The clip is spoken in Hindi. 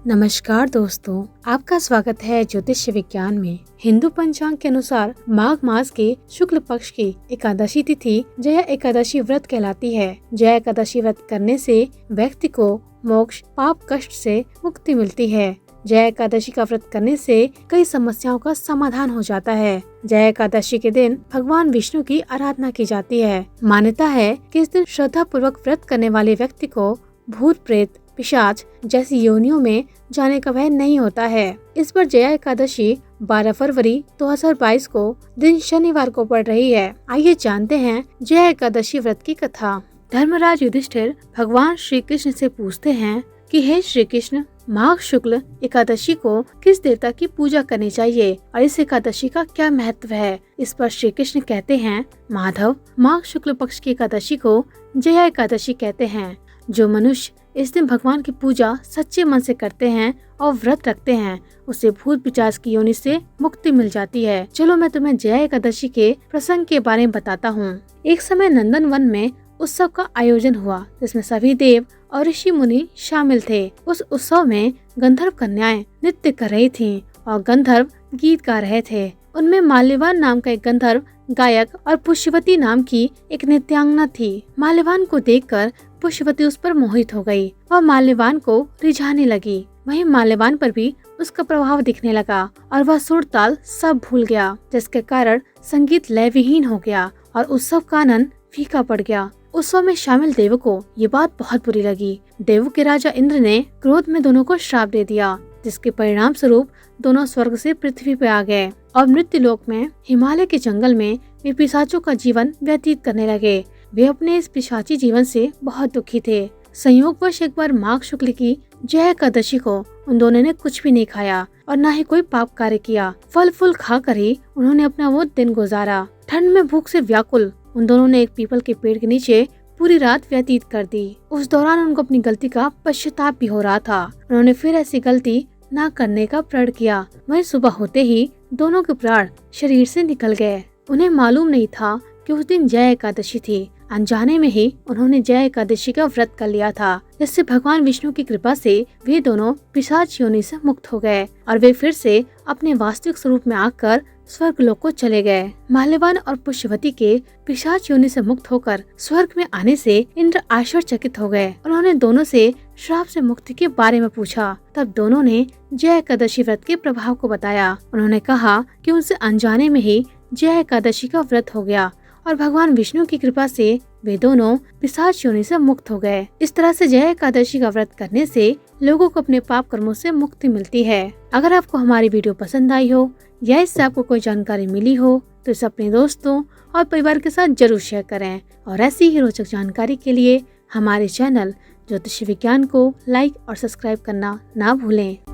नमस्कार दोस्तों, आपका स्वागत है ज्योतिष विज्ञान में। हिंदू पंचांग के अनुसार माघ मास के शुक्ल पक्ष की एकादशी तिथि जया एकादशी व्रत कहलाती है। जया एकादशी व्रत करने से व्यक्ति को मोक्ष, पाप कष्ट से मुक्ति मिलती है। जया एकादशी का व्रत करने से कई समस्याओं का समाधान हो जाता है। जया एकादशी के दिन भगवान विष्णु की आराधना की जाती है। मान्यता है कि इस दिन श्रद्धा पूर्वक व्रत करने वाले व्यक्ति को भूत प्रेत, पिशाच जैसी योनियों में जाने का भय नहीं होता है। इस पर जया एकादशी 12 फरवरी 2022 को दिन शनिवार को पड़ रही है। आइए जानते हैं जया एकादशी व्रत की कथा। धर्मराज युधिष्ठिर भगवान श्री कृष्ण से पूछते हैं कि हे श्री कृष्ण, माघ शुक्ल एकादशी को किस देवता की पूजा करनी चाहिए और इस एकादशी का क्या महत्व है। इस पर श्री कृष्ण कहते हैं, माधव, माघ शुक्ल पक्ष की एकादशी को जया एकादशी कहते हैं। जो मनुष्य इस दिन भगवान की पूजा सच्चे मन से करते हैं और व्रत रखते हैं, उसे भूत पिशाच की योनि से मुक्ति मिल जाती है। चलो मैं तुम्हें जया एकादशी के प्रसंग के बारे में बताता हूँ। एक समय नंदन वन में उत्सव का आयोजन हुआ, जिसमें सभी देव और ऋषि मुनि शामिल थे। उस उत्सव में गंधर्व कन्याएं नृत्य कर रही थीं और गंधर्व गीत गा रहे थे। उनमें माल्यवान नाम का एक गंधर्व गायक और पुष्यवती नाम की एक नृत्यांगना थी। माल्यवान को देखकर पुष्यवती उस पर मोहित हो गई और माल्यवान को रिझाने लगी। वहीं माल्यवान पर भी उसका प्रभाव दिखने लगा और वह सुर ताल सब भूल गया, जिसके कारण संगीत लय विहीन हो गया और उत्सव का आनंद फीका पड़ गया। उत्सव में शामिल देवों को ये बात बहुत बुरी लगी। देवों के राजा इंद्र ने क्रोध में दोनों को श्राप दे दिया, जिसके परिणाम स्वरूप दोनों स्वर्ग से पृथ्वी पर आ गए और मृत्यु लोक में हिमालय के जंगल में वे पिशाचों का जीवन व्यतीत करने लगे। वे अपने इस पिशाची जीवन से बहुत दुखी थे। संयोगवश एक बार माघ शुक्ल की जया एकादशी को उन दोनों ने कुछ भी नहीं खाया और न ही कोई पाप कार्य किया। फल फूल खाकर ही उन्होंने अपना वो दिन गुजारा। ठंड में भूख से व्याकुल उन दोनों ने एक पीपल के पेड़ के नीचे पूरी रात व्यतीत कर दी। उस दौरान उनको अपनी गलती का पश्चाताप भी हो रहा था। उन्होंने फिर ऐसी गलती न करने का प्रण किया। वहीं सुबह होते ही दोनों के प्राण शरीर से निकल गए। उन्हें मालूम नहीं था कि उस दिन जया एकादशी थी। अनजाने में ही उन्होंने जया एकादशी का व्रत कर लिया था, जिससे भगवान विष्णु की कृपा से वे दोनों पिशाच योनि से मुक्त हो गए और वे फिर से अपने वास्तविक स्वरूप में आकर स्वर्ग लोक को चले गए। माल्यवान और पुष्यवती के पिशाच योनि से मुक्त होकर स्वर्ग में आने से इंद्र आश्चर्यचकित हो गए। उन्होंने दोनों से श्राप से मुक्ति के बारे में पूछा। तब दोनों ने जया एकादशी व्रत के प्रभाव को बताया। उन्होंने कहा कि उनसे अनजाने में ही जया एकादशी का व्रत हो गया और भगवान विष्णु की कृपा से वे दोनों पिशाच योनि से मुक्त हो गए। इस तरह से जया एकादशी का व्रत करने से लोगों को अपने पाप कर्मों से मुक्ति मिलती है। अगर आपको हमारी वीडियो पसंद आई हो या इससे आपको कोई जानकारी मिली हो तो इसे अपने दोस्तों और परिवार के साथ जरूर शेयर करें और ऐसी ही रोचक जानकारी के लिए हमारे चैनल ज्योतिष विज्ञान को लाइक और सब्सक्राइब करना ना भूलें।